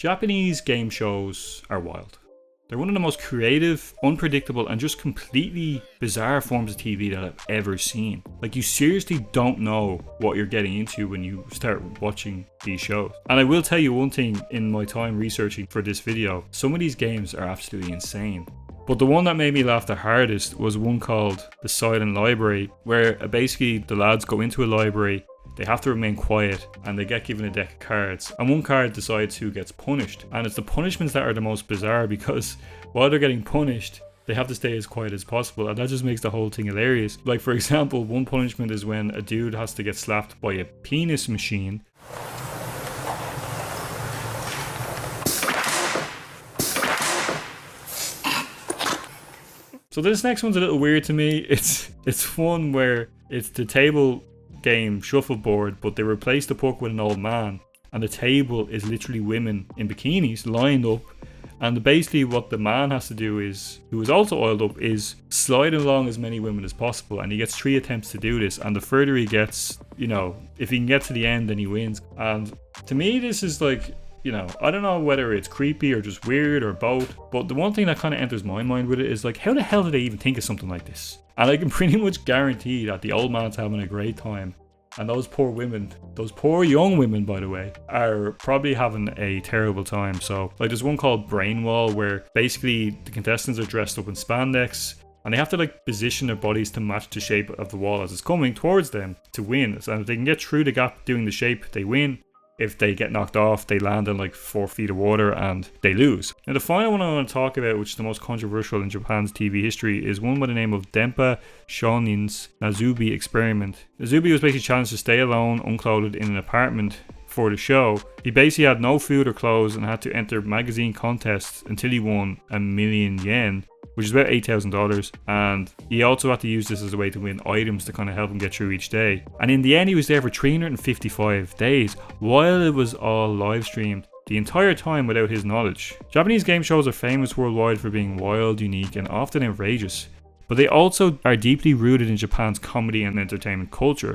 Japanese game shows are wild. They're one of the most creative, unpredictable, and just completely bizarre forms of TV that I've ever seen. Like, you seriously don't know what you're getting into when you start watching these shows. And I will tell you one thing, in my time researching for this video, some of these games are absolutely insane. But the one that made me laugh the hardest was one called The Silent Library, where basically the lads go into a library, they have to remain quiet, and they get given a deck of cards, and one card decides who gets punished. And it's the punishments that are the most bizarre, because while they're getting punished, they have to stay as quiet as possible, and that just makes the whole thing hilarious. Like, for example, one punishment is when a dude has to get slapped by a penis machine. So this next one's a little weird to me. It's one where it's the table game shuffleboard, but they replaced the puck with an old man, and the table is literally women in bikinis lined up, and basically what the man has to do is, who is also oiled up, is slide along as many women as possible, and he gets 3 attempts to do this, and the further he gets, you know, if he can get to the end, then he wins. And to me, this is like, you know, I don't know whether it's creepy or just weird or both, but the one thing that kind of enters my mind with it is like, how the hell did they even think of something like this? And I can pretty much guarantee that the old man's having a great time, and those poor women, those poor young women, by the way, are probably having a terrible time. So, like, there's one called Brain Wall, where basically the contestants are dressed up in spandex, and they have to like position their bodies to match the shape of the wall as it's coming towards them to win. So if they can get through the gap doing the shape, they win. If they get knocked off, they land in like 4 feet of water and they lose. Now, the final one I want to talk about, which is the most controversial in Japan's TV history, is one by the name of Denpa Shonin's Nazubi experiment. Nazubi was basically challenged to stay alone, unclothed, in an apartment for the show. He basically had no food or clothes and had to enter magazine contests until he won 1,000,000 yen, which is about $8,000, and he also had to use this as a way to win items to kind of help him get through each day. And in the end, he was there for 355 days, while it was all live streamed, the entire time without his knowledge. Japanese game shows are famous worldwide for being wild, unique, and often outrageous, but they also are deeply rooted in Japan's comedy and entertainment culture.